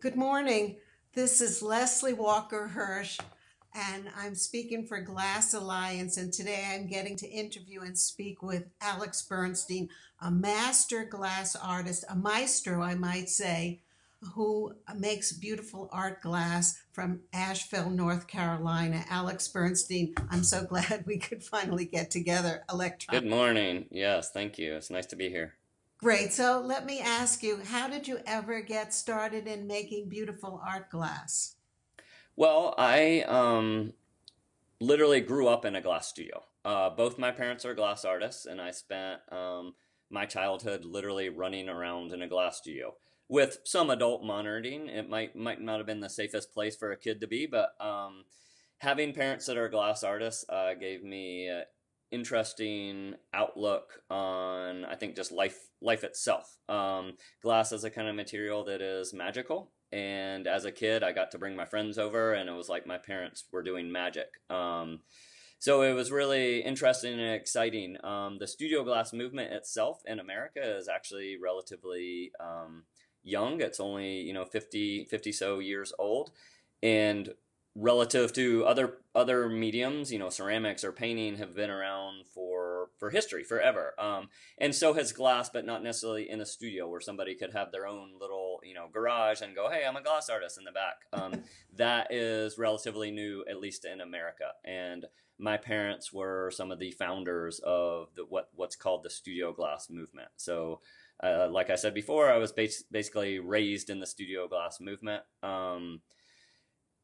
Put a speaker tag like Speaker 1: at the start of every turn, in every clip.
Speaker 1: Good morning. This is Leslie Walker-Hirsch, and I'm speaking for Glass Alliance. And today I'm getting to interview and speak with Alex Bernstein, a master glass artist, a maestro, I might say, who makes beautiful art glass from Asheville, North Carolina. Alex Bernstein, I'm so glad we could finally get together
Speaker 2: Good
Speaker 1: electronically.
Speaker 2: morning. Yes, thank you. It's nice to be here.
Speaker 1: Great. So let me ask you, how did you ever get started in making beautiful art glass?
Speaker 2: Well, I literally grew up in a glass studio. Both my parents are glass artists, and I spent my childhood literally running around in a glass studio with some adult monitoring. It might not have been the safest place for a kid to be, but having parents that are glass artists gave me interesting outlook on, I think, just life itself. Glass is a kind of material that is magical, and as a kid I got to bring my friends over, and it was like my parents were doing magic. So it was really interesting and exciting. The studio glass movement itself in America is actually relatively young. It's only 50 so years old, and relative to other mediums, ceramics or painting have been around for history forever. And so has glass, but not necessarily in a studio where somebody could have their own little garage and go, "Hey, I'm a glass artist" in the back. That is relatively new, at least in America. And my parents were some of the founders of what's called the studio glass movement. So, like I said before, I was basically raised in the studio glass movement.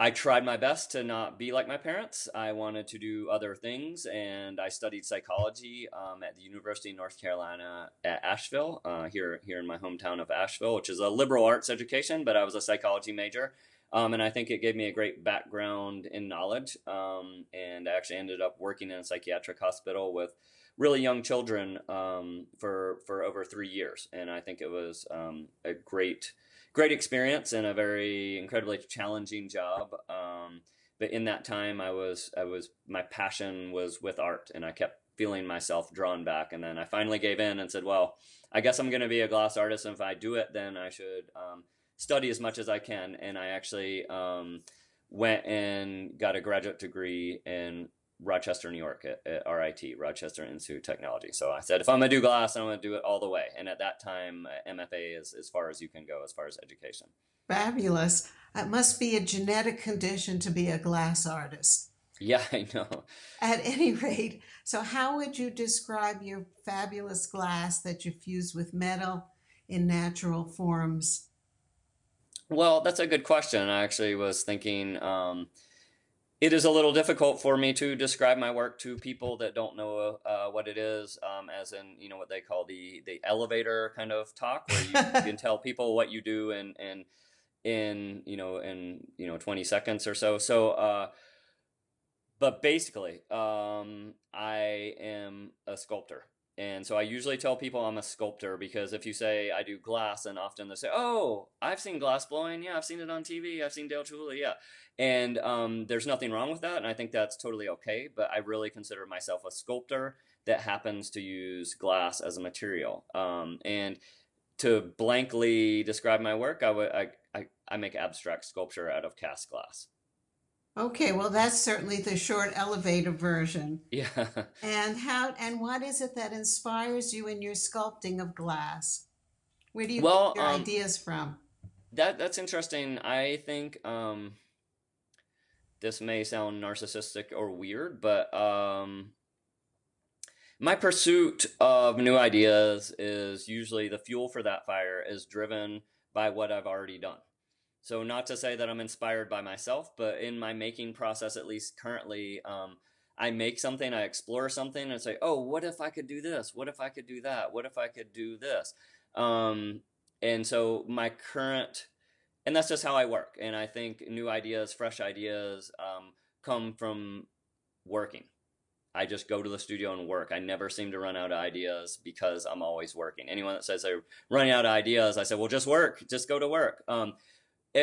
Speaker 2: I tried my best to not be like my parents. I wanted to do other things, and I studied psychology at the University of North Carolina at Asheville, here in my hometown of Asheville, which is a liberal arts education, but I was a psychology major. And I think it gave me a great background in knowledge. And I actually ended up working in a psychiatric hospital with really young children for over 3 years, and I think it was a great experience and a very incredibly challenging job. But in that time, I was my passion was with art, and I kept feeling myself drawn back. And then I finally gave in and said, "Well, I guess I'm going to be a glass artist, and if I do it, then I should study as much as I can." And I actually went and got a graduate degree in Rochester, New York at RIT, Rochester Institute of Technology. So I said, if I'm going to do glass, I'm going to do it all the way. And at that time, MFA is as far as you can go as far as education.
Speaker 1: Fabulous. It must be a genetic condition to be a glass artist.
Speaker 2: Yeah, I know.
Speaker 1: At any rate, so how would you describe your fabulous glass that you fuse with metal in natural forms?
Speaker 2: Well, that's a good question. I actually was thinking it is a little difficult for me to describe my work to people that don't know what it is, as in what they call the elevator kind of talk, where you can tell people what you do in 20 seconds or so. But basically, I am a sculptor. And so I usually tell people I'm a sculptor, because if you say I do glass, and often they say, "Oh, I've seen glass blowing. Yeah, I've seen it on TV. I've seen Dale Chihuly. Yeah." And there's nothing wrong with that. And I think that's totally okay. But I really consider myself a sculptor that happens to use glass as a material. And to blankly describe my work, I make abstract sculpture out of cast glass.
Speaker 1: Okay, well, that's certainly the short elevator version.
Speaker 2: Yeah.
Speaker 1: And what is it that inspires you in your sculpting of glass? Where do you get
Speaker 2: Well,
Speaker 1: your ideas from?
Speaker 2: that's interesting. I think this may sound narcissistic or weird, but my pursuit of new ideas is usually the fuel for that fire is driven by what I've already done. So, not to say that I'm inspired by myself, but in my making process, at least currently, I make something, I explore something, and say, "Oh, what if I could do this? What if I could do that? What if I could do this?" Um, and so, and that's just how I work. And I think new ideas, fresh ideas, come from working. I just go to the studio and work. I never seem to run out of ideas because I'm always working. Anyone that says they're running out of ideas, I say, "Well, just work. Just go to work."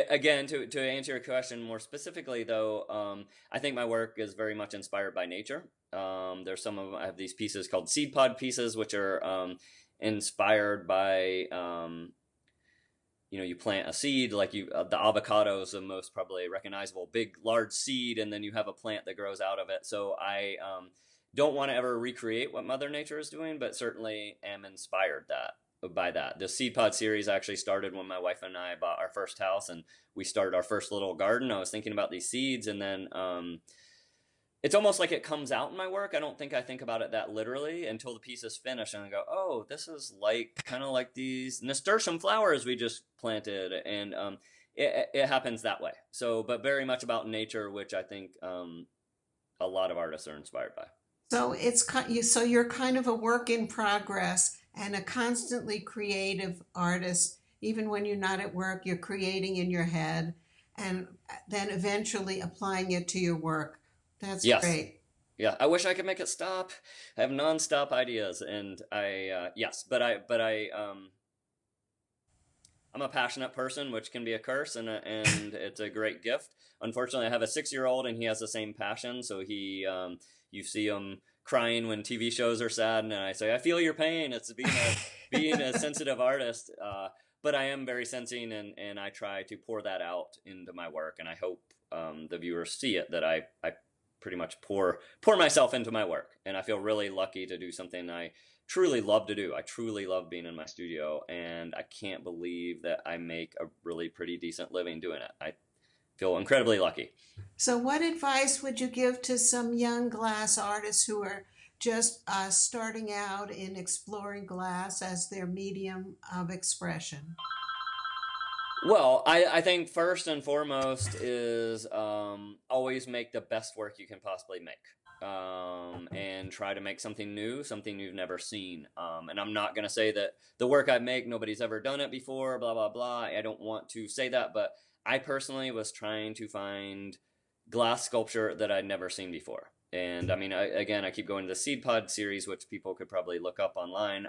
Speaker 2: Again, to answer your question more specifically, though, I think my work is very much inspired by nature. There's some of I have these pieces called seed pod pieces, which are inspired by you plant a seed, like the avocado is the most probably recognizable big, large seed, and then you have a plant that grows out of it. So I don't want to ever recreate what Mother Nature is doing, but certainly am inspired by that. The Seed Pod series actually started when my wife and I bought our first house, and we started our first little garden. I was thinking about these seeds, and then it's almost like it comes out in my work. I don't think I think about it that literally until the piece is finished, and I go, oh, this is like kind of like these nasturtium flowers we just planted, and it happens that way. So, but very much about nature, which I think a lot of artists are inspired by.
Speaker 1: So so you're kind of a work in progress and a constantly creative artist. Even when you're not at work, you're creating in your head and then eventually applying it to your work. That's
Speaker 2: Yes.
Speaker 1: great.
Speaker 2: Yeah, I wish I could make it stop. I have nonstop ideas, and yes, I'm a passionate person, which can be a curse, and it's a great gift. Unfortunately, I have a 6-year-old, and he has the same passion. So you see him crying when TV shows are sad, and I say, I feel your pain. It's being a sensitive artist. But I am very sensing, and I try to pour that out into my work, and I hope the viewers see it, that I pretty much pour myself into my work, and I feel really lucky to do something I truly love to do. I truly love being in my studio, and I can't believe that I make a really pretty decent living doing it. I feel incredibly lucky.
Speaker 1: So, what advice would you give to some young glass artists who are just starting out in exploring glass as their medium of expression?
Speaker 2: Well, I think first and foremost is always make the best work you can possibly make, and try to make something new, something you've never seen. And I'm not going to say that the work I make, nobody's ever done it before, blah, blah, blah. I don't want to say that, but I personally was trying to find glass sculpture that I'd never seen before. And I mean, again, I keep going to the Seed Pod series, which people could probably look up online.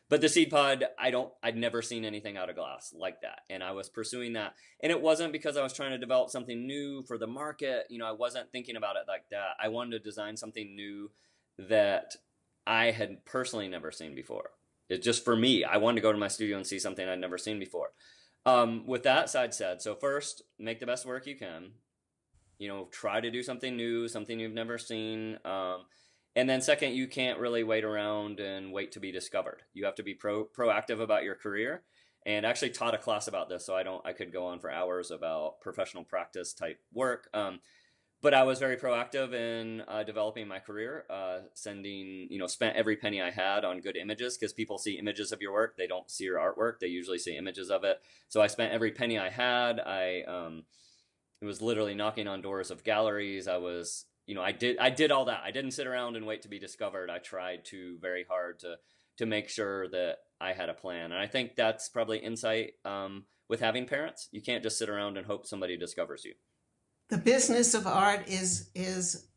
Speaker 2: But the Seed Pod, I'd never seen anything out of glass like that. And I was pursuing that. And it wasn't because I was trying to develop something new for the market. I wasn't thinking about it like that. I wanted to design something new that I had personally never seen before. It's just for me. I wanted to go to my studio and see something I'd never seen before. With that side said, so first, make the best work you can. Try to do something new, something you've never seen. And then second, you can't really wait around and wait to be discovered. You have to be proactive about your career. And I actually taught a class about this, so I could go on for hours about professional practice type work. But I was very proactive in developing my career, spent every penny I had on good images, because people see images of your work. They don't see your artwork. They usually see images of it. So I spent every penny I had. It was literally knocking on doors of galleries. I did all that. I didn't sit around and wait to be discovered. I tried very hard to make sure that I had a plan. And I think that's probably insight with having parents. You can't just sit around and hope somebody discovers you.
Speaker 1: The business of art is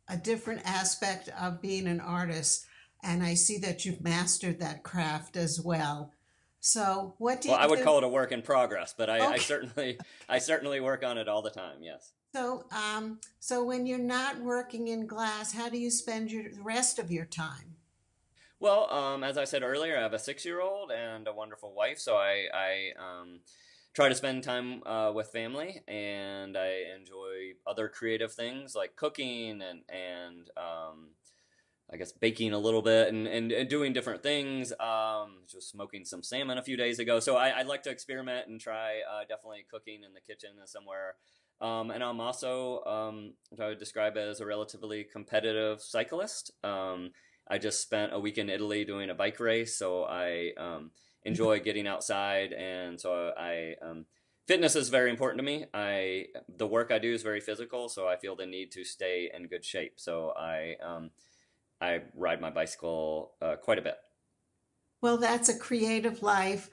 Speaker 1: a different aspect of being an artist, and I see that you've mastered that craft as well. So, what do you
Speaker 2: Well, I would
Speaker 1: do?
Speaker 2: call it a work in progress, but I
Speaker 1: Okay.
Speaker 2: certainly work on it all the time. Yes.
Speaker 1: So when you're not working in glass, how do you spend the rest of your time?
Speaker 2: Well, as I said earlier, I have a 6-year-old and a wonderful wife, so I try to spend time with family, and I enjoy other creative things like cooking and I guess baking a little bit, and doing different things. Just smoking some salmon a few days ago. So I like to experiment and try, definitely cooking in the kitchen somewhere. And I'm also, what I would describe as a relatively competitive cyclist. I just spent a week in Italy doing a bike race, so I enjoy getting outside, and so fitness is very important to me. The work I do is very physical, so I feel the need to stay in good shape. So I ride my bicycle quite a bit.
Speaker 1: Well, that's a creative life.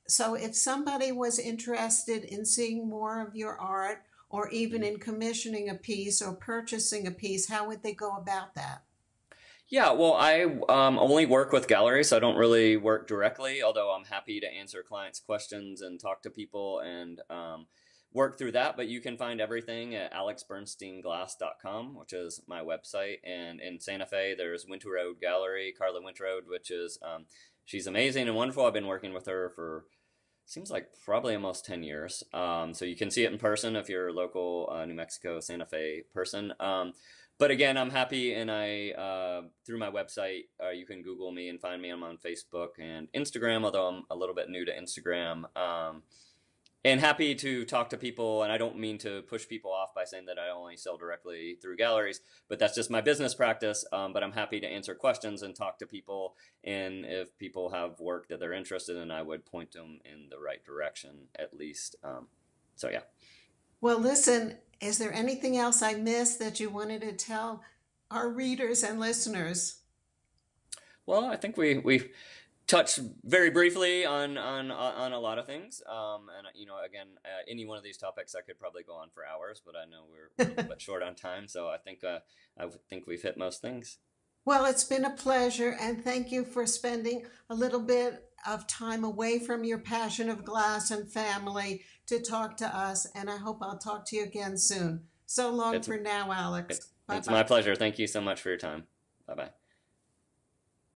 Speaker 1: So if somebody was interested in seeing more of your art or even in commissioning a piece or purchasing a piece, how would they go about that?
Speaker 2: Yeah, well, I only work with galleries, so I don't really work directly, although I'm happy to answer clients' questions and talk to people and work through that. But you can find everything at alexbernsteinglass.com, which is my website. And in Santa Fe, there's Winter Road Gallery, Carla Winter Road, which is she's amazing and wonderful. I've been working with her for seems like probably almost 10 years. So you can see it in person if you're a local New Mexico, Santa Fe person. But again, I'm happy, and through my website, you can Google me and find me. I'm on Facebook and Instagram, although I'm a little bit new to Instagram. And happy to talk to people. And I don't mean to push people off by saying that I only sell directly through galleries, but that's just my business practice. But I'm happy to answer questions and talk to people. And if people have work that they're interested in, I would point them in the right direction at least. So yeah.
Speaker 1: Well, listen, is there anything else I missed that you wanted to tell our readers and listeners?
Speaker 2: Well, I think we touched very briefly on a lot of things. And again, any one of these topics I could probably go on for hours, but I know we're a little bit short on time, so I think we've hit most things.
Speaker 1: Well, it's been a pleasure, and thank you for spending a little bit of time away from your passion of glass and family to talk to us. And I hope I'll talk to you again soon. So long
Speaker 2: It's
Speaker 1: for now, Alex. Bye
Speaker 2: it's my
Speaker 1: bye.
Speaker 2: pleasure. Thank you so much for your time. Bye bye.